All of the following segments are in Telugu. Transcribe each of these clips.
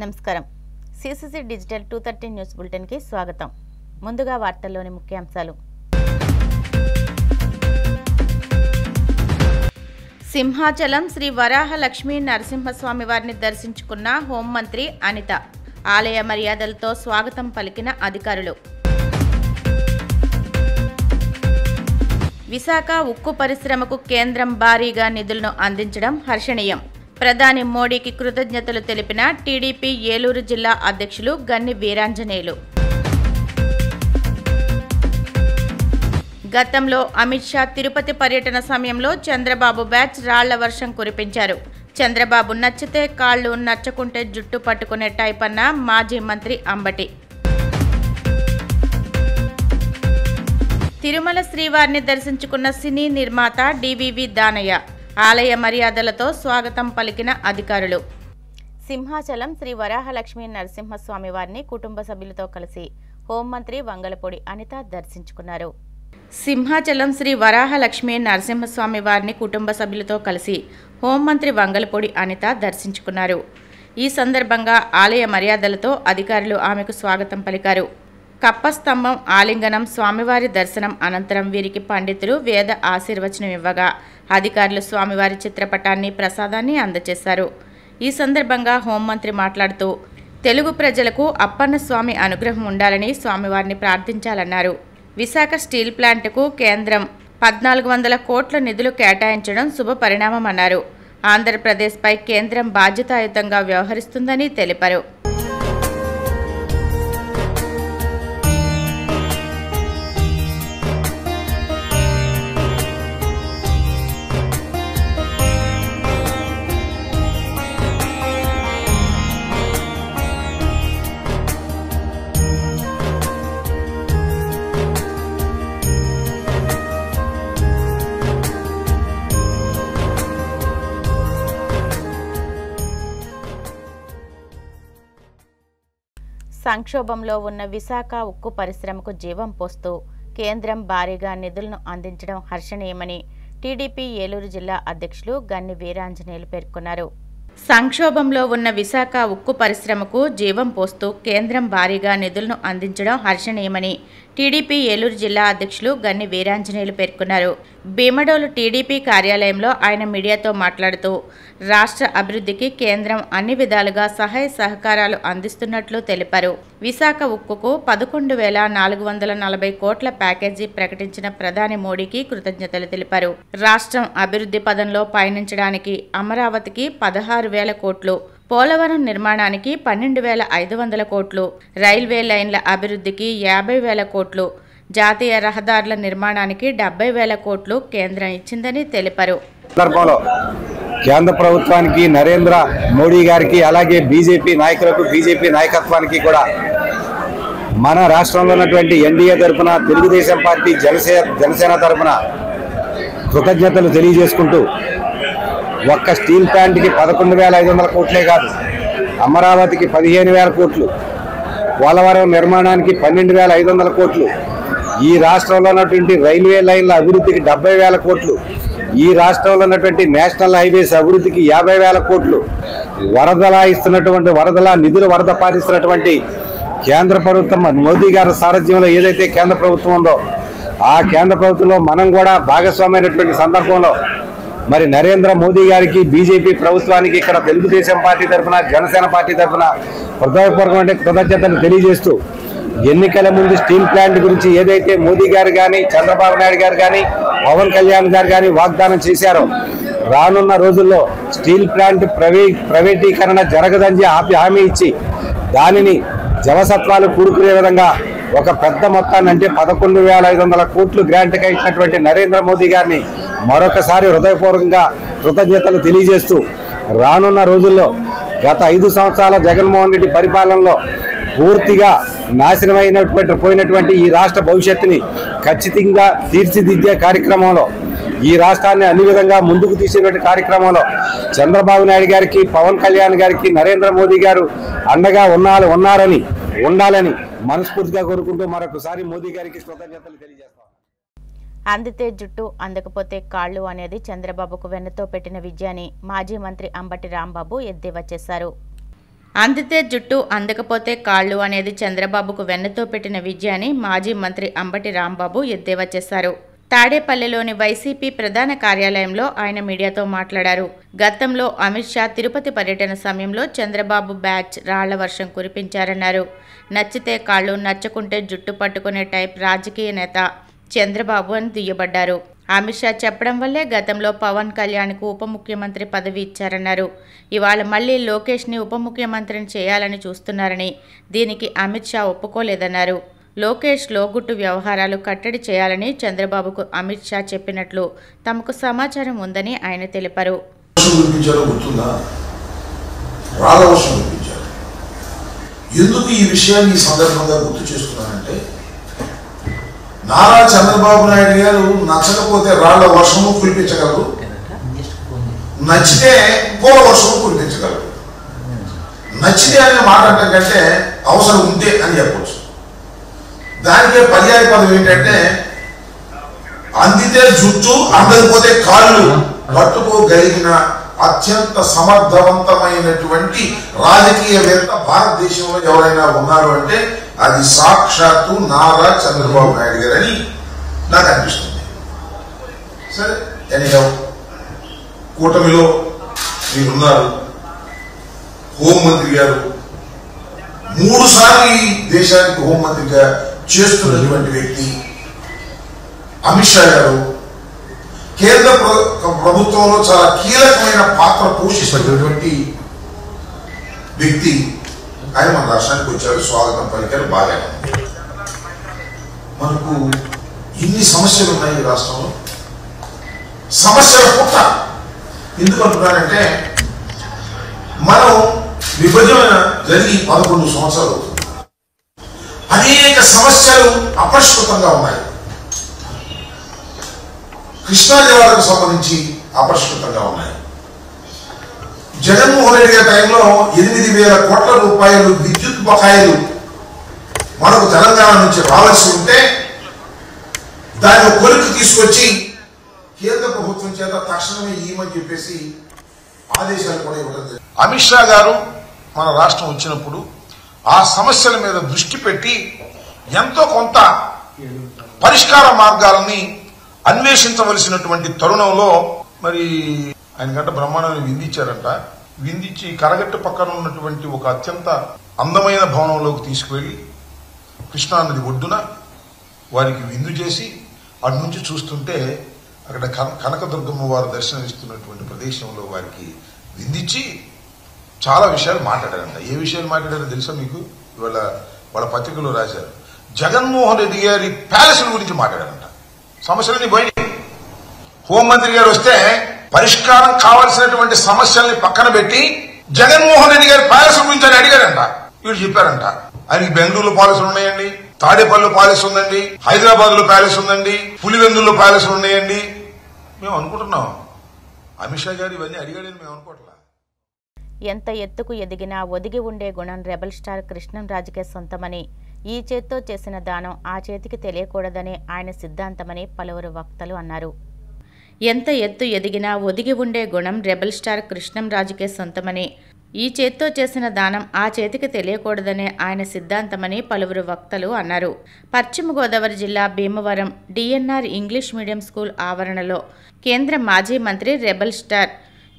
నమస్కారం. సిసిసి డిజిటల్ 230 న్యూస్ బులెటిన్ కి స్వాగతం. ముందుగా వార్తల్లోని ముఖ్యాంశాలు. సింహాచలం శ్రీ వరాహ లక్ష్మీ నరసింహస్వామి వారిని దర్శించుకున్న హోంమంత్రి అనిత. ఆలయ మర్యాదలతో స్వాగతం పలికిన అధికారులు. విశాఖ ఉక్కు పరిశ్రమకు కేంద్రం భారీగా నిధులను అందించడం హర్షణీయం. ప్రధాని మోడీకి కృతజ్ఞతలు తెలిపిన టీడీపీ ఏలూరు జిల్లా అధ్యక్షులు గన్ని వీరాంజనేయులు. గతంలో అమిత్ షా తిరుపతి పర్యటన సమయంలో చంద్రబాబు బ్యాచ్ రాళ్ల వర్షం కురిపించారు. చంద్రబాబు నచ్చితే కాళ్లు, నచ్చకుంటే జుట్టు పట్టుకునే టైప్ అన్న మాజీ మంత్రి అంబటి. తిరుమల శ్రీవారిని దర్శించుకున్న సినీ నిర్మాత డివివి దానయ్య. ఆలయ మర్యాదలతో స్వాగతం పలికిన అధికారులు. సింహాచలం శ్రీ వరాహలక్ష్మీ నరసింహస్వామి వారిని కుటుంబ సభ్యులతో కలిసి హోంమంత్రి వంగలపూడి అనిత దర్శించుకున్నారు. సింహాచలం శ్రీ వరాహలక్ష్మీ నరసింహస్వామి వారిని కుటుంబ సభ్యులతో కలిసి హోంమంత్రి వంగలపూడి అనిత దర్శించుకున్నారు. ఈ సందర్భంగా ఆలయ మర్యాదలతో అధికారులు ఆమెకు స్వాగతం పలికారు. కప్పస్తంభం ఆలింగనం, స్వామివారి దర్శనం అనంతరం వీరికి పండితులు వేద ఆశీర్వచనం ఇవ్వగా అధికారులు స్వామివారి చిత్రపటాన్ని, ప్రసాదాన్ని అందజేశారు. ఈ సందర్భంగా హోంమంత్రి మాట్లాడుతూ తెలుగు ప్రజలకు అప్పన్న స్వామి అనుగ్రహం ఉండాలని స్వామివారిని ప్రార్థించాలన్నారు. విశాఖ స్టీల్ ప్లాంట్కు కేంద్రం 1400 కోట్ల నిధులు కేటాయించడం శుభ పరిణామమన్నారు. ఆంధ్రప్రదేశ్పై కేంద్రం బాధ్యతాయుతంగా వ్యవహరిస్తుందని తెలిపారు. సంక్షోభంలో ఉన్న విశాఖ ఉక్కు పరిశ్రమకు జీవం పోస్తూ కేంద్రం భారీగా నిధులను అందించడం హర్షణీయమని టీడీపీ ఏలూరు జిల్లా అధ్యక్షులు గన్ని వీరాంజనేయులు పేర్కొన్నారు. సంక్షోభంలో ఉన్న విశాఖ ఉక్కు పరిశ్రమకు జీవం పోస్తూ కేంద్రం భారీగా నిధులను అందించడం హర్షణీయమని టీడీపీ ఏలూరు జిల్లా అధ్యక్షులు గన్ని వీరాంజనేయులు పేర్కొన్నారు. భీమడోలు టీడీపీ కార్యాలయంలో ఆయన మీడియాతో మాట్లాడుతూ రాష్ట్ర అభివృద్ధికి కేంద్రం అన్ని విధాలుగా సహాయ సహకారాలు అందిస్తున్నట్లు తెలిపారు. విశాఖ ఉక్కుకు 11,440 కోట్ల ప్యాకేజీ ప్రకటించిన ప్రధాని మోడీకి కృతజ్ఞతలు తెలిపారు. రాష్ట్రం అభివృద్ధి పదంలో పయనించడానికి అమరావతికి 16,000 కోట్లు, పోలవరం నిర్మాణానికి 12,500 కోట్లు, రైల్వే లైన్ల అభివృద్ధికి 50,000 కోట్లు, జాతీయ రహదారుల నిర్మాణానికి 70,000 కోట్లు కేంద్రం ఇచ్చిందని తెలిపారు. కేంద్ర ప్రభుత్వానికి, నరేంద్ర మోడీ గారికి, అలాగే బీజేపీ నాయకులకు, బీజేపీ నాయకత్వానికి కూడా మన రాష్ట్రంలో ఉన్నటువంటి ఎన్డీఏ తరఫున, తెలుగుదేశం పార్టీ, జనసేన తరఫున కృతజ్ఞతలు తెలియజేసుకుంటూ ఒక్క స్టీల్ ప్లాంట్కి 11,500 కోట్లే కాదు, అమరావతికి 15,000 కోట్లు, పోలవరం నిర్మాణానికి 12,500 కోట్లు, ఈ రాష్ట్రంలో ఉన్నటువంటి రైల్వే లైన్ల అభివృద్ధికి 70,000 కోట్లు, ఈ రాష్ట్రంలో ఉన్నటువంటి నేషనల్ హైవేస్ అభివృద్ధికి 50,000 కోట్లు, వరదల నిధులు వరద పాటిస్తున్నటువంటి కేంద్ర ప్రభుత్వం మోదీ గారి సారథ్యంలో ఏదైతే కేంద్ర ప్రభుత్వం ఉందో ఆ కేంద్ర ప్రభుత్వంలో మనం కూడా భాగస్వామైనటువంటి సందర్భంలో మరి నరేంద్ర మోదీ గారికి, బీజేపీ ప్రభుత్వానికి, ఇక్కడ తెలుగుదేశం పార్టీ తరఫున, జనసేన పార్టీ తరఫున హృదయపూర్వకమైన కృతజ్ఞతలు తెలియజేస్తూ ఎన్నికల ముందు స్టీల్ ప్లాంట్ గురించి ఏదైతే మోదీ గారు కానీ, చంద్రబాబు నాయుడు గారు కానీ, పవన్ కళ్యాణ్ గారు కానీ వాగ్దానం చేశారో రానున్న రోజుల్లో స్టీల్ ప్లాంట్ ప్రైవేటీకరణ జరగదని హామీ ఇచ్చి దానిని జవసత్వాలు కూడుకునే విధంగా ఒక పెద్ద మొత్తాన్ని, అంటే 11,500 కోట్లు గ్రాంట్గా ఇచ్చినటువంటి నరేంద్ర మోదీ గారిని మరొకసారి హృదయపూర్వకంగా కృతజ్ఞతలు తెలియజేస్తూ రానున్న రోజుల్లో గత 5 సంవత్సరాల జగన్మోహన్ రెడ్డి పరిపాలనలో పూర్తిగా పోయినటువంటి ఈ రాష్ట్ర భవిష్యత్తుని ఖచ్చితంగా తీర్చిదిద్దే కార్యక్రమంలో, ఈ రాష్ట్రాన్ని అన్ని విధంగా ముందుకు తీసేటువంటి కార్యక్రమంలో చంద్రబాబు నాయుడు గారికి, పవన్ కళ్యాణ్ గారికి, నరేంద్ర మోదీ గారు అండగా ఉండాలని మనస్ఫూర్తిగా కోరుకుంటూ మరొకసారి మోదీ గారికి కృతజ్ఞతలు తెలియజేస్తాం. అందితే జుట్టు, అందకపోతే కాళ్ళు అనేది చంద్రబాబుకు వెన్నతో పెట్టిన విజయాన్ని మాజీ మంత్రి అంబటి రాంబాబు ఎద్దేవా చేశారు. అందితే జుట్టు అందకపోతే కాళ్ళు అనేది చంద్రబాబుకు వెన్నతో పెట్టిన విద్య అని మాజీ మంత్రి అంబటి రాంబాబు ఎద్దేవా చేశారు. తాడేపల్లిలోని వైసీపీ ప్రధాన కార్యాలయంలో ఆయన మీడియాతో మాట్లాడారు. గతంలో అమిత్ షా తిరుపతి పర్యటన సమయంలో చంద్రబాబు బ్యాచ్ రాళ్ల వర్షం కురిపించారన్నారు. నచ్చితే కాళ్ళు, నచ్చకుంటే జుట్టు పట్టుకునే టైప్ రాజకీయ నేత చంద్రబాబు అని దుయ్యబడ్డారు. అమిత్ షా చెప్పడం వల్లే గతంలో పవన్ కళ్యాణ్కు ఉప ముఖ్యమంత్రి పదవి ఇచ్చారన్నారు. ఇవాళ మళ్లీ లోకేష్ని ఉప ముఖ్యమంత్రిని చేయాలని చూస్తున్నారని, దీనికి అమిత్ షా ఒప్పుకోలేదన్నారు. లోకేష్ లోగుట్టు వ్యవహారాలు కట్టడి చేయాలని చంద్రబాబుకు అమిత్ షా చెప్పినట్లు తమకు సమాచారం ఉందని ఆయన తెలిపారు. ఎందుకు ఈ విషయాన్ని ఈ సందర్భంగా గుర్తు చేస్తున్నానంటే, నారా చంద్రబాబు నాయుడు గారు నచ్చకపోతే రాళ్ల వర్షము కురిపించగలరు, నచ్చితే పూల వర్షము కురిపించగలరు. నచ్చితే అనే మాట అంటే కంటే అవసరం ఉంటే అని చెప్పవచ్చు. దానికే పర్యాయ పదం ఏంటంటే, అందితే జుట్టు అందకపోతే కాళ్ళు పట్టుకోగలిగిన అత్యంత సమర్థవంతమైనటువంటి రాజకీయవేత్త భారతదేశంలో ఎవరైనా ఉన్నారు అంటే అది సాక్షాత్తు నారా చంద్రబాబు నాయుడు గారని నాకు అనిపిస్తుంది. సరే, ఎనియో కూటమిలో మీరున్నారు. హోంమంత్రి గారు 3 సార్లు ఈ దేశానికి హోంమంత్రిగా చేస్తున్నటువంటి వ్యక్తి అమిత్ షా గారు కేంద్ర ప్రభుత్వంలో చాలా కీలకమైన పాత్ర పోషిస్తున్నటువంటి వ్యక్తి. ఆయన మన రాష్ట్రానికి వచ్చారు, స్వాగతం పలికారు, బాగా. మనకు ఇన్ని సమస్యలు ఉన్నాయి ఈ రాష్ట్రంలో. సమస్యల పుట్ట ఎందుకు అంటున్నానంటే, మనం విభజన జరిగి 11 సంవత్సరాలు అవుతుంది. అనేక సమస్యలు అపరిష్కృతంగా ఉన్నాయి. కృష్ణా జిల్లాలకు సంబంధించి అపరిష్కృతంగా ఉన్నాయి. జగన్మోహన్ రెడ్డి గారి టైంలో 8,000 కోట్ల రూపాయలు విద్యుత్ బకాయిలు మనకు తెలంగాణ నుంచి రావాల్సి ఉంటే దాన్ని కొలిక్కి తీసుకొచ్చి కేంద్ర ప్రభుత్వం చేత తక్షణమే ఇవ్వమని చెప్పేసి ఆదేశాలు కూడా ఇవ్వడం జరిగింది. అమిత్ షా గారు మన రాష్ట్రం వచ్చినప్పుడు ఆ సమస్యల మీద దృష్టి పెట్టి ఎంతో కొంత పరిష్కార మార్గాలని అన్వేషించవలసినటువంటి తరుణంలో మరి ఆయన గంట బ్రహ్మాండాన్ని విందించారంట. విందించి కరగట్టు పక్కన ఉన్నటువంటి ఒక అత్యంత అందమైన భవనంలోకి తీసుకువెళ్లి కృష్ణానది ఒడ్డున వారికి విందు చేసి అటు నుంచి చూస్తుంటే అక్కడ కనకదుర్గమ్మ వారు దర్శనమిస్తున్నటువంటి ప్రదేశంలో వారికి విందించి చాలా విషయాలు మాట్లాడారంట. ఏ విషయాలు మాట్లాడారో తెలుసా మీకు? ఇవాళ వాళ్ళ పత్రికలో రాశారు. జగన్మోహన్ రెడ్డి గారి ప్యాలెస్ల గురించి మాట్లాడారంట. సమస్యలని పోయి హోంమంత్రి గారు వస్తే పరిష్కారం కావాల్సినటువంటి సమస్యల్ని పక్కన పెట్టి జగన్మోహన్ రెడ్డి గారి ప్యాలెస్ గురించి అని అడిగారంట. వీళ్ళు చెప్పారంట, ఆయనకి బెంగళూరులో ప్యాలెస్లు ఉన్నాయండి, తాడేపల్లిలో ప్యాలెస్ ఉందండి, హైదరాబాద్ లో ప్యాలెస్ ఉందండి, పులివెందుల్లో ప్యాలెస్లు ఉన్నాయండి. మేము అనుకుంటున్నాం అమిత్ షా గారు ఇవన్నీ అడిగాడని మేము అనుకోవట్లా. ఎంత ఎత్తుకు ఎదిగినా ఒదిగి ఉండే గుణం రెబల్ స్టార్ కృష్ణంరాజుకే సొంతమని, ఈ చేత్తో చేసిన దానం ఆ చేతికి తెలియకూడదనే ఆయన సిద్ధాంతమని పలువురు వక్తలు అన్నారు. ఎంత ఎత్తు ఎదిగినా ఒదిగి ఉండే గుణం రెబల్ స్టార్ కృష్ణంరాజుకే సొంతమని, ఈ చేత్తో చేసిన దానం ఆ చేతికి తెలియకూడదనే ఆయన సిద్ధాంతమని పలువురు వక్తలు అన్నారు. పశ్చిమ గోదావరి జిల్లా Bhimavaram DNR English medium school ఆవరణలో కేంద్ర మాజీ మంత్రి రెబల్ స్టార్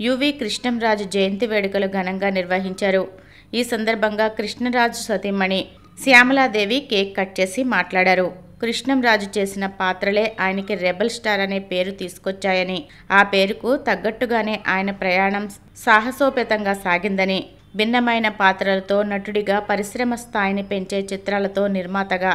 యువి కృష్ణంరాజు జయంతి వేడుకలు ఘనంగా నిర్వహించారు. ఈ సందర్భంగా కృష్ణరాజు సతీమణి శ్యామలాదేవి కేక్ కట్ చేసి మాట్లాడారు. కృష్ణంరాజు చేసిన పాత్రలే ఆయనకి రెబల్ స్టార్ అనే పేరు తీసుకొచ్చాయని, ఆ పేరుకు తగ్గట్టుగానే ఆయన ప్రయాణం సాహసోపేతంగా సాగిందని, భిన్నమైన పాత్రలతో నటుడిగా పరిశ్రమ స్థాయిని పెంచే చిత్రాలతో నిర్మాతగా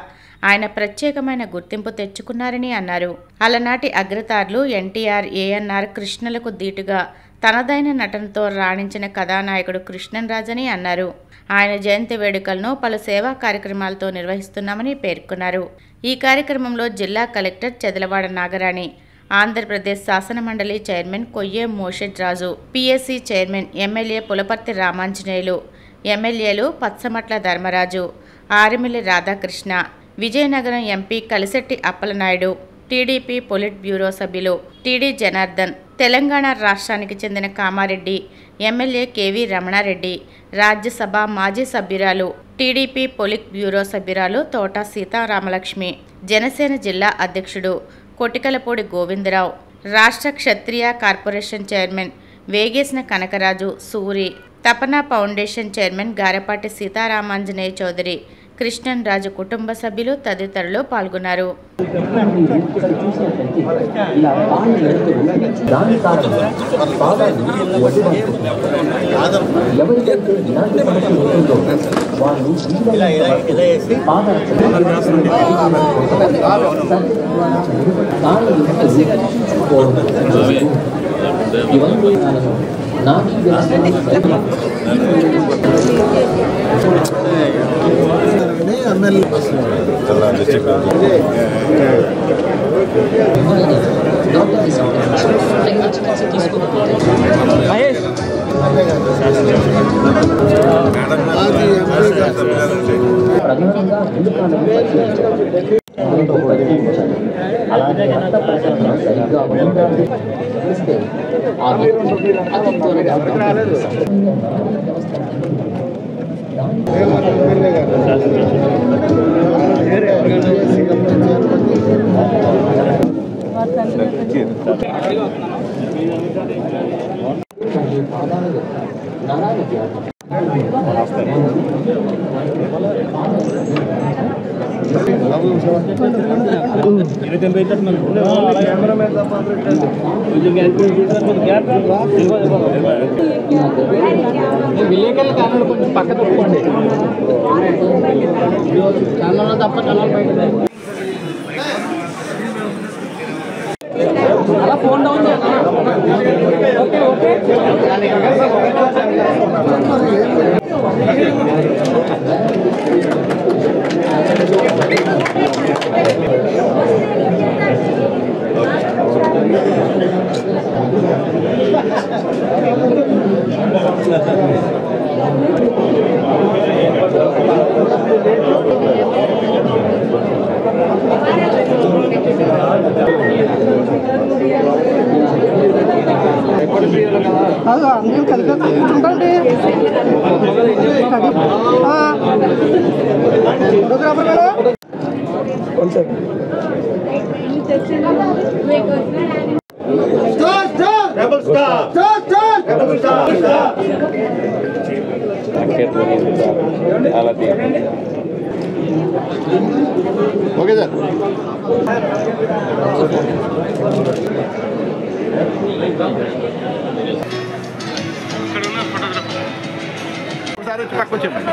ఆయన ప్రత్యేకమైన గుర్తింపు తెచ్చుకున్నారని అన్నారు. అలనాటి అగ్రతారులు ఎన్టీఆర్, ఏఎన్ఆర్, కృష్ణలకు దీటుగా తనదైన నటనతో రాణించిన కథానాయకుడు కృష్ణంరాజని అన్నారు. ఆయన జయంతి వేడుకలను పలు సేవా కార్యక్రమాలతో నిర్వహిస్తున్నామని పేర్కొన్నారు. ఈ కార్యక్రమంలో జిల్లా కలెక్టర్ చెదలవాడ నాగరాణి, ఆంధ్రప్రదేశ్ శాసనమండలి చైర్మన్ కొయ్యే మోషెడ్ రాజు, PSC chairman MLA Pulaparthi Ramanjaneyulu, ఎమ్మెల్యేలు Pachamatla Dharmaraju, Arimilli Radhakrishna, Vizianagaram MP Kalisetti Appalanaidu, TDP polit bureau సభ్యులు టీడీ జనార్దన్, తెలంగాణ రాష్ట్రానికి చెందిన కామారెడ్డి, ఎమ్మెల్యే కేవీ రమణారెడ్డి, రాజ్యసభ మాజీ సభ్యురాలు, టీడీపీ పొలిట్ బ్యూరో సభ్యురాలు తోట సీతారామలక్ష్మి, జనసేన జిల్లా అధ్యక్షుడు కొటికలపూడి గోవిందరావు, రాష్ట్ర క్షత్రియ కార్పొరేషన్ చైర్మన్ వేగేసిన కనకరాజు, సూరి, తపన ఫౌండేషన్ చైర్మన్ గారపాటి సీతారామాంజనేయ చౌదరి, కృష్ణన్ రాజు కుటుంబ సభ్యులు తదితరులు పాల్గొన్నారు. ఫోన్ డౌన్ అందరూ కలిపి కూర్చుంటండి. Okay sir. ఒకసారి వచ్చి పక్కకు చెప్పండి.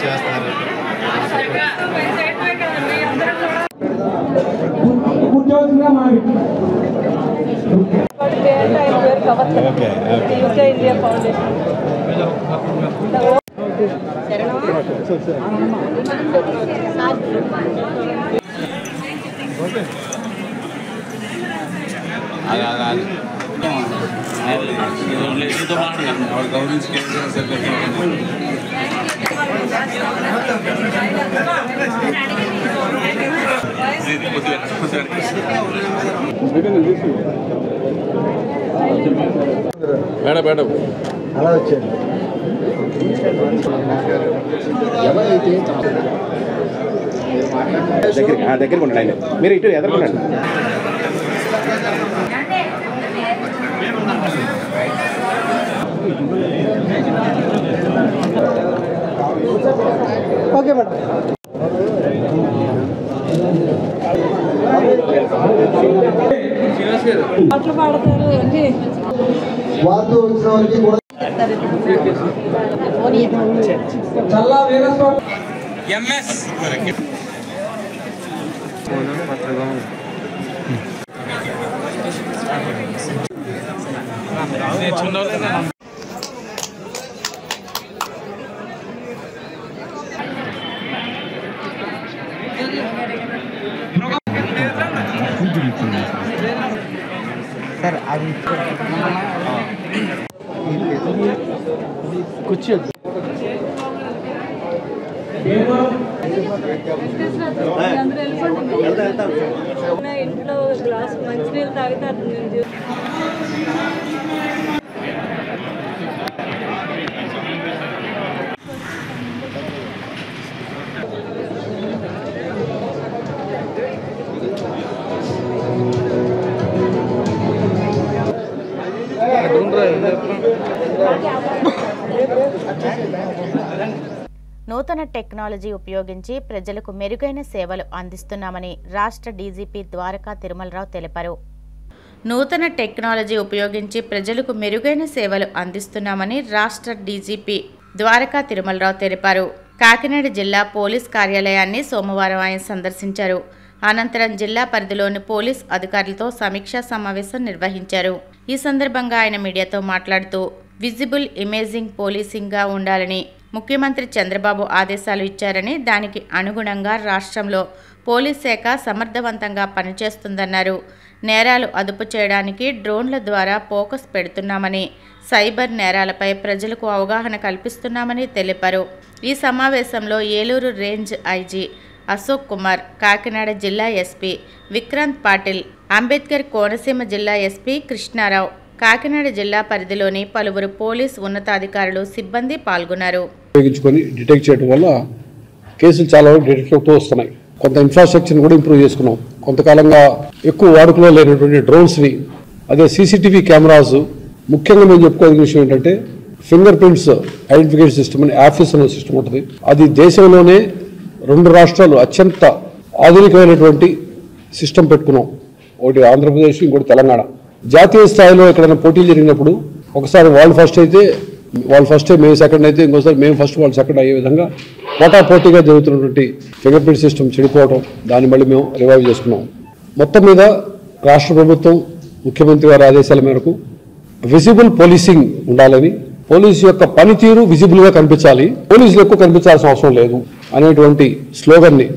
ఇండియా ఫౌండేషన్ మేడం అలా వచ్చేది. దగ్గరికి ఉండండి ఆయన, మీరు ఇటు ఎదుర్కొనండి. Okay madam. అట్లా పాడతారు అన్ని వార్తలు వచ్చిన వారికి కూడా చల్లా వీరస్వామి ఎంఎస్ సార్ అది కూర్చోద్దు. ఇంట్లో గ్లాస్ మంచినీళ్ళు తాగితే అర్థం. నూతన టెక్నాలజీ ఉపయోగించి ప్రజలకు మెరుగైన సేవలు అందిస్తున్నామని రాష్ట్ర డీజీపీ ద్వారకా తిరుమలరావు తెలిపారు. నూతన టెక్నాలజీ ఉపయోగించి ప్రజలకు మెరుగైన సేవలు అందిస్తున్నామని రాష్ట్ర డీజీపీ ద్వారకా తిరుమలరావు తెలిపారు. కాకినాడ జిల్లా పోలీస్ కార్యాలయాన్ని సోమవారం ఆయన సందర్శించారు. అనంతరం జిల్లా పరిధిలోని పోలీస్ అధికారులతో సమీక్షా సమావేశం నిర్వహించారు. ఈ సందర్భంగా ఆయన మీడియాతో మాట్లాడుతూ విజిబుల్ ఇమేజింగ్ పోలీసింగ్గా ఉండాలని ముఖ్యమంత్రి చంద్రబాబు ఆదేశాలు ఇచ్చారని, దానికి అనుగుణంగా రాష్ట్రంలో పోలీస్ శాఖ సమర్థవంతంగా పనిచేస్తుందన్నారు. నేరాలు అదుపు చేయడానికి డ్రోన్ల ద్వారా ఫోకస్ పెడుతున్నామని, సైబర్ నేరాలపై ప్రజలకు అవగాహన కల్పిస్తున్నామని తెలిపారు. ఈ సమావేశంలో ఏలూరు రేంజ్ ఐజీ అశోక్ కుమార్, కాకినాడ జిల్లా ఎస్పీ విక్రాంత్ పాటిల్, అంబేద్కర్ కోనసీమ జిల్లా ఎస్పీ కృష్ణారావు, కాకినాడ జిల్లా పరిధిలోని పలువురు పోలీస్ ఉన్నతాధికారులు, సిబ్బంది పాల్గొన్నారు. ఉపయోగించుకొని డిటెక్ట్ చేయడం వల్ల కేసులు చాలా వరకు డిటెక్ట్ అవుతూ వస్తున్నాయి. కొంత ఇన్ఫ్రాస్ట్రక్చర్ని కూడా ఇంప్రూవ్ చేసుకున్నాం. కొంతకాలంగా ఎక్కువ వాడుకలో లేనటువంటి డ్రోన్స్ని, అదే సీసీటీవీ కెమెరాస్, ముఖ్యంగా మేము చెప్పుకోవాల్సిన విషయం ఏంటంటే ఫింగర్ ప్రింట్స్ ఐడెంటిఫికేషన్ సిస్టమ్ అని ఆఫీస్ అనే సిస్టమ్ ఉంటుంది. అది దేశంలోనే 2 రాష్ట్రాలు అత్యంత ఆధునికమైనటువంటి సిస్టమ్ పెట్టుకున్నాం. ఒకటి ఆంధ్రప్రదేశ్, ఇంకోటి తెలంగాణ. జాతీయ స్థాయిలో ఎక్కడైనా పోటీలు జరిగినప్పుడు ఒకసారి వాళ్ళు ఫస్ట్ అయితే మేము సెకండ్ అయితే ఇంకోసారి మేము ఫస్ట్ వాళ్ళు సెకండ్ అయ్యే విధంగా పోటాపోటీగా జరుగుతున్నటువంటి ఫింగర్ ప్రింట్ సిస్టమ్ చెడిపోవడం, దాన్ని మళ్ళీ మేము రివైవ్ చేసుకున్నాం. మొత్తం మీద రాష్ట్ర ప్రభుత్వం ముఖ్యమంత్రి గారి ఆదేశాల మేరకు విజిబుల్ పోలీసింగ్ ఉండాలని, పోలీసు యొక్క పనితీరు విజిబుల్గా కనిపించాలి, పోలీసులు ఎక్కువ కనిపించాల్సిన అవసరం లేదు అనేటువంటి స్లోగన్ని,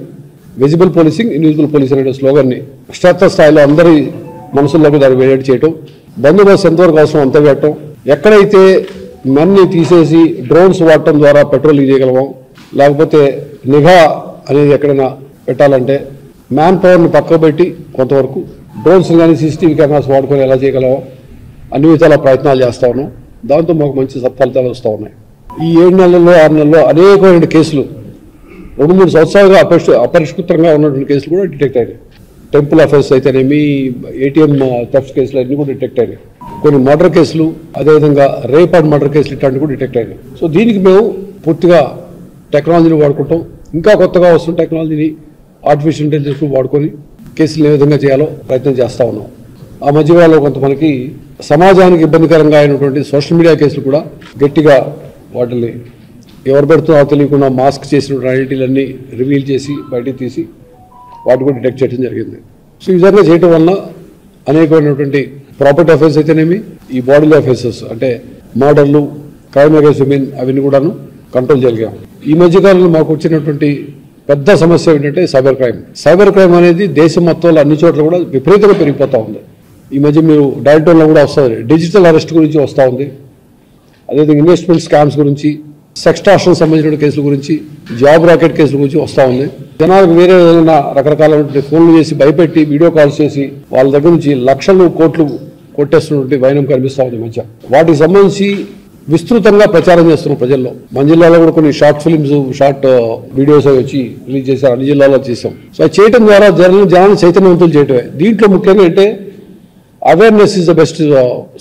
విజిబుల్ పోలీసింగ్ ఇన్విజిబుల్ పోలీసింగ్ అనే స్లోగన్ని క్షేత్రస్థాయిలో అందరి మనసుల్లోకి దాన్ని వేడి చేయటం, బందోబస్తు ఎంతవరకు అవసరం అంత పెట్టడం, ఎక్కడైతే మెన్ని తీసేసి డ్రోన్స్ వాడటం ద్వారా పెట్రోలింగ్ చేయగలమో, లేకపోతే నిఘా అనేది ఎక్కడైనా పెట్టాలంటే మ్యాన్ పవర్ని పక్కకు పెట్టి కొంతవరకు డ్రోన్స్ కానీ సీసీటీవీ కెమెరాస్ వాడుకొని ఎలా చేయగలమో అన్ని విధాల ప్రయత్నాలు చేస్తూ ఉన్నాం. దాంతో మాకు మంచి సత్ఫలితాలు వస్తూ ఉన్నాయి. ఈ 7 నెలల్లో 6 నెలల్లో అనేకమైన కేసులు 2-3 సంవత్సరాలుగా అపరిష్కృతంగా ఉన్నటువంటి కేసులు కూడా డిటెక్ట్ అయినాయి. టెంపుల్ అఫెన్స్ అయితేనేమి, ఏటీఎం థెఫ్ట్ కేసులు అన్నీ కూడా డిటెక్ట్ అయినాయి. కొన్ని మర్డర్ కేసులు, అదేవిధంగా రేప్ అండ్ మర్డర్ కేసులు ఇట్లాంటివి కూడా డిటెక్ట్ అయినాయి. సో దీనికి మేము పూర్తిగా టెక్నాలజీని వాడుకుంటాం. ఇంకా కొత్తగా వస్తున్న టెక్నాలజీని ఆర్టిఫిషియల్ ఇంటెలిజెన్స్ వాడుకొని కేసులు ఏ విధంగా చేయాలో ప్రయత్నం చేస్తూ ఉన్నాం. ఆ మధ్యకాలంలో కొంత మనకి సమాజానికి ఇబ్బందికరంగా అయినటువంటి సోషల్ మీడియా కేసులు కూడా గట్టిగా వాటిని ఎవరు పెడుతున్నారో తెలియకుండా మాస్క్ చేసిన ఐడెంటిటీలన్నీ రివీల్ చేసి బయటికి తీసి వాటి కూడా డిటెక్ట్ చేయడం జరిగింది. సో ఈ విధంగా చేయడం వల్ల అనేకమైనటువంటి ప్రాపర్టీ అఫెన్స్ అయితేనేమి, ఈ బాడీలో అఫెన్సెస్ అంటే మర్డర్లు, క్రైమ్ అగైన్స్ విమెన్ అవన్నీ కూడాను కంట్రోల్ చేయగలిగాం. ఈ మధ్యకాలంలో మాకు వచ్చినటువంటి పెద్ద సమస్య ఏంటంటే సైబర్ క్రైమ్. సైబర్ క్రైమ్ అనేది దేశం మొత్తంలో అన్ని చోట్ల కూడా విపరీతంగా పెరిగిపోతూ ఉంది. ఈ మధ్య మీరు డైరెక్టర్లో కూడా వస్తుంది, డిజిటల్ అరెస్ట్ గురించి వస్తూ ఉంది. అదేవిధంగా ఇన్వెస్ట్మెంట్ స్కామ్స్ గురించి, సెక్స్టార్షన్ సంబంధించిన కేసుల గురించి, జాబ్ రాకెట్ కేసుల గురించి వస్తూ ఉంది. జనాలకు వేరే ఏదైనా రకరకాలైన ఫోన్లు చేసి భయపెట్టి వీడియో కాల్స్ చేసి వాళ్ళ దగ్గర నుంచి లక్షలు కోట్లు కొట్టేస్తున్నటువంటి వైనం కనిపిస్తూ ఉంది మధ్య. వాటికి సంబంధించి విస్తృతంగా ప్రచారం చేస్తున్నాం ప్రజల్లో. మన జిల్లాలో కూడా కొన్ని షార్ట్ ఫిల్మ్స్, షార్ట్ వీడియోస్ వచ్చి రిలీజ్ చేశారు, అన్ని జిల్లాలో చేసాం. సో అది చేయడం ద్వారా జనాలను చైతన్యవంతులు చేయటమే. దీంట్లో ముఖ్యంగా అంటే awareness is the best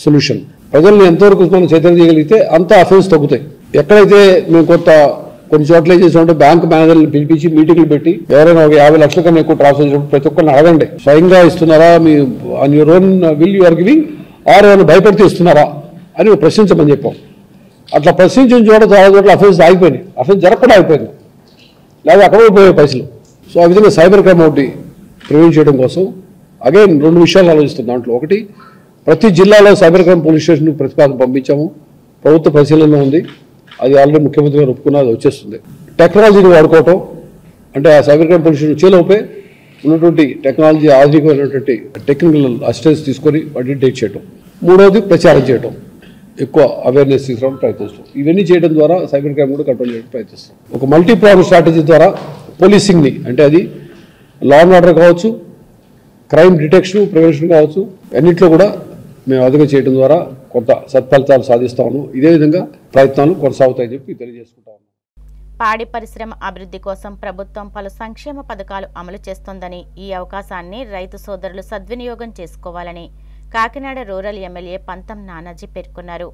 solution. ప్రజల్ని ఎంతవరకు మనం చైతన్యం చేయగలిగితే అంత అఫెన్స్ తగ్గుతాయి. ఎక్కడైతే మేము కొన్ని చోట్ల ఏం చేసామంటే బ్యాంక్ మేనేజర్లు పిలిపించి మీటింగ్లు పెట్టి ఎవరైనా ఒక 50 లక్షల కన్నా ఎక్కువ ట్రాన్స్ఫర్ చేసినప్పుడు ప్రతి ఒక్కరిని అడగండి, స్వయంగా ఇస్తున్నారా, మీ on your own will you are giving or ఏమైనా భయపెడితే ఇస్తున్నారా అని ప్రశ్నించమని చెప్పాం. అట్లా ప్రశ్నించిన చోట చాలా చోట్ల అఫెన్స్ ఆగిపోయినాయి, అఫెన్స్ జరగకుండా అయిపోయింది, లేదా అక్కడ పోయే పైసలు. సో ఆ విధంగా సైబర్ క్రైమ్ ఒకటి ప్రివెంట్ చేయడం కోసం అగైన్ 2 విషయాలు ఆలోచిస్తుంది. దాంట్లో ఒకటి, ప్రతి జిల్లాలో సైబర్ క్రైమ్ పోలీస్ స్టేషన్ ప్రతిపాదన పంపించాము, ప్రభుత్వ పరిశీలనలో ఉంది. అది ఆల్రెడీ ముఖ్యమంత్రి గారు ఒప్పుకున్న అది వచ్చేస్తుంది. టెక్నాలజీని వాడుకోవటం అంటే ఆ సైబర్ క్రైమ్ పోలీస్ స్టేషన్ చేలోపే ఉన్నటువంటి టెక్నాలజీ ఆధునికమైనటువంటి టెక్నికల్ అసిస్టెన్స్ తీసుకొని వాటిని డిటెక్ట్ చేయడం. 3వది ప్రచారం చేయడం, ఎక్కువ అవేర్నెస్ తీసుకురావడం ప్రయత్నిస్తాం. ఇవన్నీ చేయడం ద్వారా సైబర్ క్రైమ్ కూడా కంట్రోల్ చేయడం ప్రయత్నిస్తాం. ఒక మల్టీ ప్రాబ్లమ్ స్ట్రాటజీ ద్వారా పోలీసింగ్ని, అంటే అది లా అండ్ ఆర్డర్ కావచ్చు, క్రైమ్ డిటెక్షన్ ప్రివెన్షన్ కావచ్చు, అన్నింటిలో కూడా మేము అదుగా చేయడం ద్వారా కొంత సత్ఫలితాలు సాధిస్తా ఉన్నాం. ఇదే విధంగా ప్రయత్నాలు కొనసాగుతాయని చెప్పి తెలియజేసుకుంటా ఉన్నాం. పాడి పరిశ్రమ అభివృద్ధి కోసం ప్రభుత్వం పలు సంక్షేమ పథకాలు అమలు చేస్తోందని, ఈ అవకాశాన్ని రైతు సోదరులు సద్వినియోగం చేసుకోవాలని కాకినాడ రూరల్ ఎమ్మెల్యే పంతం నానాజీ పేర్కొన్నారు.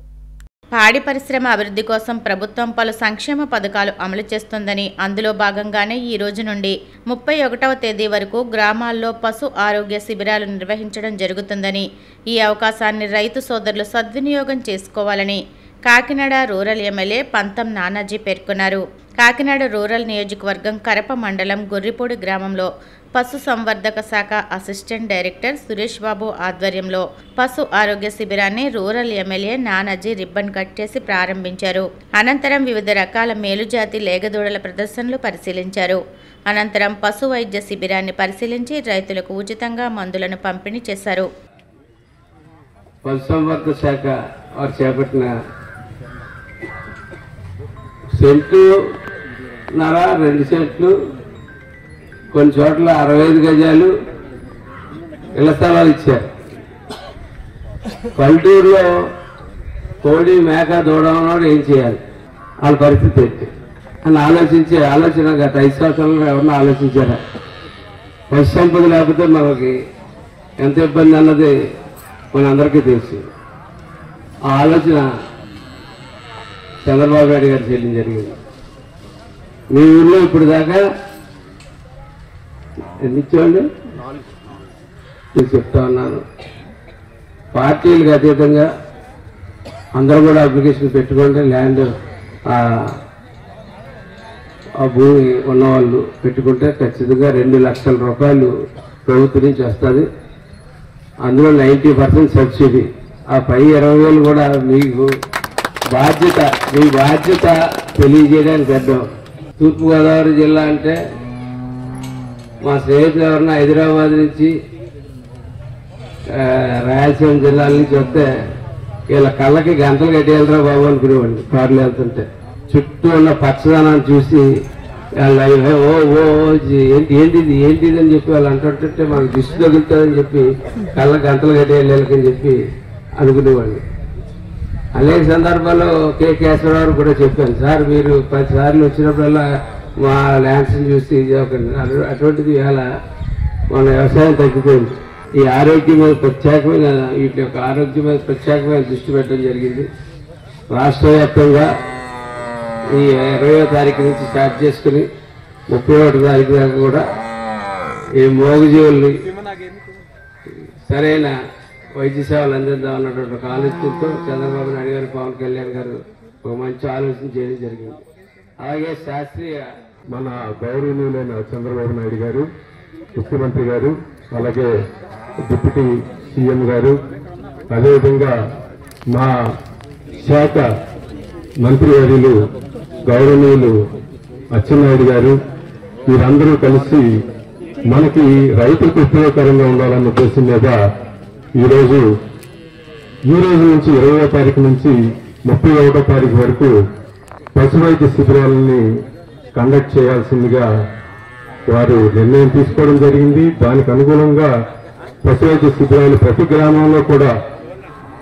పాడి పరిశ్రమ అభివృద్ధి కోసం ప్రభుత్వం పలు సంక్షేమ పథకాలు అమలు చేస్తోందని, అందులో భాగంగానే ఈ రోజు నుండి 31వ తేదీ వరకు గ్రామాల్లో పశు ఆరోగ్య శిబిరాలు నిర్వహించడం జరుగుతుందని, ఈ అవకాశాన్ని రైతు సోదరులు సద్వినియోగం చేసుకోవాలని కాకినాడ రూరల్ ఎమ్మెల్యే పంతం నానాజీ పేర్కొన్నారు. కాకినాడ రూరల్ నియోజకవర్గం కరప మండలం గొర్రిపూడి గ్రామంలో పశు సంవర్ధక శాఖ అసిస్టెంట్ డైరెక్టర్ సురేష్ బాబు ఆధ్వర్యంలో పశు ఆరోగ్య శిబిరాన్ని rural MLA Nanaji ribbon cut చేసి ప్రారంభించారు. అనంతరం వివిధ రకాల మేలుజాతి లేగదూడల ప్రదర్శనలు పరిశీలించారు. అనంతరం పశు వైద్య శిబిరాన్ని పరిశీలించి రైతులకు ఉచితంగా మందులను పంపిణీ చేశారు. పశుసంవర్ధక శాఖ వారు చేపట్టిన సెంటు 2 సెంట్లు, కొన్ని చోట్ల 65 గజాలు ఇళ్ల స్థలాలు ఇచ్చారు. పల్లెటూరులో కోడి మేక దూడమన్నాడు ఏం చేయాలి, వాళ్ళ పరిస్థితి ఏంటి అని ఆలోచించే ఆలోచన గత 5 సంవత్సరాలుగా ఎవరన్నా ఆలోచించారా? పశు సంపద లేకపోతే మనకి ఎంత ఇబ్బంది అన్నది మనందరికీ తెలుసు. ఆ ఆలోచన చంద్రబాబు నాయుడు గారు చేయడం జరిగింది. మీ ఊళ్ళో ఇప్పుడు దాకా ఎన్ని ఇచ్చేవాళ్ళు నేను చెప్తా ఉన్నాను. పార్టీలకు అతీతంగా అందరూ కూడా అప్లికేషన్ పెట్టుకుంటే ల్యాండ్ ఆ భూమి ఉన్నవాళ్ళు పెట్టుకుంటే ఖచ్చితంగా 2 లక్షల రూపాయలు ప్రభుత్వం నుంచి వస్తుంది. అందులో 90% సబ్సిడీ. ఆ పై 20,000 కూడా మీకు బాధ్యత, మీ బాధ్యత తెలియజేయడానికి పెద్దాం. తూర్పుగోదావరి జిల్లా అంటే మా స్నేహితులు ఎవరన్నా హైదరాబాద్ నుంచి రాయలసీమ జిల్లాల నుంచి వస్తే వీళ్ళ కళ్ళకి గంటలు కట్టేయాలరా బాబు అనుకునేవాడిని. కార్లు వెళ్తుంటే చుట్టూ ఉన్న పచ్చదనాన్ని చూసి వాళ్ళ ఏంటిది అని చెప్పి వాళ్ళు అంటుంటే మనకు దిష్టి తగులుతుందని చెప్పి కళ్ళ గంటలు కట్టేయాలని చెప్పి అనుకునేవాడిని. అనేక సందర్భాల్లో కె కేశవరావు కూడా చెప్పాను, సార్ మీరు 10 సార్లు వచ్చినప్పుడల్లా మా ల్యాండ్స్ని చూసి అటువంటిది ఇవాళ మన వ్యవసాయం తగ్గిపోయింది. ఈ ఆరోగ్యం మీద ప్రత్యేకమైన వీటి యొక్క ఆరోగ్యం మీద ప్రత్యేకమైన దృష్టి పెట్టడం జరిగింది. రాష్ట్ర వ్యాప్తంగా ఈ 20వ తారీఖు నుంచి స్టార్ట్ చేసుకుని 31వ తారీఖు దాకా కూడా ఈ మోగజీవుల్ని సరైన వైద్య సేవలు అందిద్దాం అన్నటువంటి ఒక ఆలోచనతో చంద్రబాబు నాయుడు గారు, పవన్ కళ్యాణ్ గారు ఒక మంచి ఆలోచన చేయడం జరిగింది. అలాగే శాస్త్రీయ మన గౌరవనీయులైన చంద్రబాబు నాయుడు గారు, ముఖ్యమంత్రి గారు, అలాగే డిప్యూటీ సీఎం గారు, అదేవిధంగా మా శాఖ మంత్రివర్యులు గౌరవనీయులు అచ్చెన్నాయుడు గారు, వీరందరూ కలిసి మనకి రైతులకు ఉపయోగకరంగా ఉండాలన్న ఉద్దేశం మీద ఈ రోజు నుంచి 20వ తారీఖు నుంచి 31వ తారీఖు వరకు పశు వైద్య శిబిరాలని కండక్ట్ చేయాల్సిందిగా వారు నిర్ణయం తీసుకోవడం జరిగింది. దానికి అనుగుణంగా పశు వైద్య శిబిరాలు ప్రతి గ్రామంలో కూడా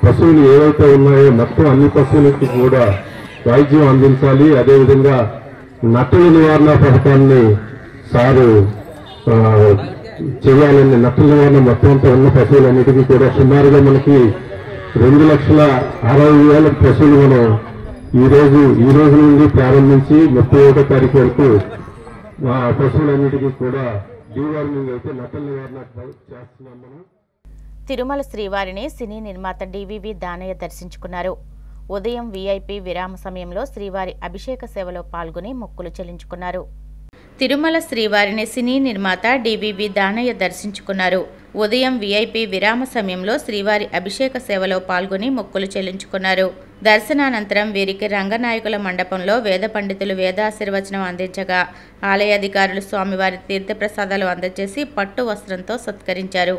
పశువులు ఏవైతే ఉన్నాయో మొత్తం అన్ని పశువులకి కూడా వైద్యం అందించాలి. అదేవిధంగా నట్టల నివారణ పథకాన్ని సారు చేయాలని, నట్టల నివారణ మొత్తం అంతా ఉన్న పశువులన్నిటికీ కూడా సుమారుగా మనకి 2,60,000 పశువులు మనం ఈ రోజు నుండి ప్రారంభించి 31వ తారీఖు వరకు పశువులన్నిటికీ కూడా డీవార్మింగ్ అయితే నట్టల నివారణ చేస్తున్నాం మనం. తిరుమల శ్రీవారిని సినీ నిర్మాత డివివి దానయ్య దర్శించుకున్నారు. ఉదయం వీఐపీ విరామ సమయంలో శ్రీవారి అభిషేక సేవలో పాల్గొని మొక్కులు చెల్లించుకున్నారు. తిరుమల శ్రీవారిని సినీ నిర్మాత డివివి దానయ్య దర్శించుకున్నారు. ఉదయం వీఐపీ విరామ సమయంలో శ్రీవారి అభిషేక సేవలో పాల్గొని మొక్కులు చెల్లించుకున్నారు. దర్శనానంతరం వీరికి రంగనాయకుల మండపంలో వేద పండితులు వేదాశీర్వచనం అందించగా ఆలయ అధికారులు స్వామివారి తీర్థప్రసాదాలు అందజేసి పట్టు వస్త్రంతో సత్కరించారు.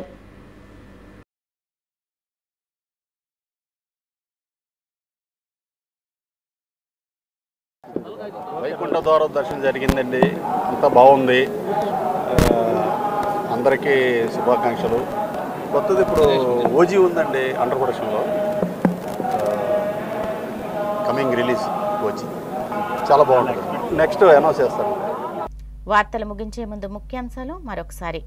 వైకుంఠ ద్వార దర్శనం జరిగిందండి, అంతా బాగుంది. అందరికీ శుభాకాంక్షలు. కొత్తది ఇప్పుడు ఓజీ ఉందండి అండర్ ప్రొడక్షన్లో, కమింగ్ రిలీజ్ ఓజీ చాలా బాగుంటుంది. నెక్స్ట్ అనౌన్స్ చేస్తాను. వార్తలు ముగించే ముందు ముఖ్యాంశాలు మరొకసారి.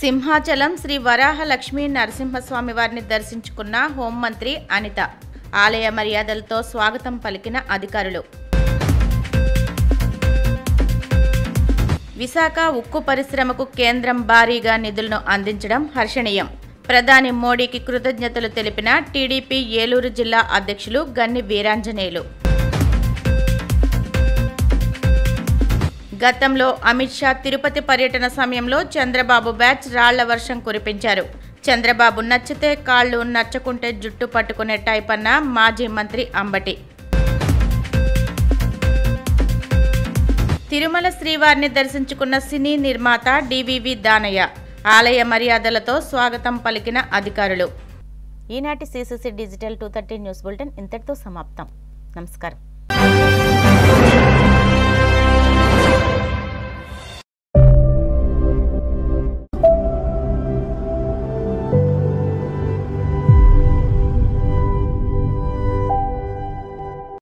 సింహాచలం శ్రీ వరాహ లక్ష్మీ నరసింహస్వామి వారిని దర్శించుకున్న హోంమంత్రి అనిత. ఆలయ మర్యాదలతో స్వాగతం పలికిన అధికారులు. విశాఖ ఉక్కు పరిశ్రమకు కేంద్రం భారీగా నిధులను అందించడం హర్షణీయం. ప్రధాని మోడీకి కృతజ్ఞతలు తెలిపిన టీడీపీ ఏలూరు జిల్లా అధ్యక్షులు గన్ని వీరాంజనేయులు. గతంలో అమిత్ షా తిరుపతి పర్యటన సమయంలో చంద్రబాబు బ్యాచ్ రాళ్ల వర్షం కురిపించారు. చంద్రబాబు నచ్చితే కాళ్లు, నచ్చకుంటే జుట్టు పట్టుకునే టైప్ అన్న మాజీ మంత్రి అంబటి. తిరుమల శ్రీవారిని దర్శించుకున్న సినీ నిర్మాత డివివి దానయ్య. ఆలయ మర్యాదలతో స్వాగతం పలికిన అధికారులు. ఈనాటి సిసిసి డిజిటల్ 230 న్యూస్ బులెటిన్ ఇంతటితో సమాప్తం. నమస్కారం.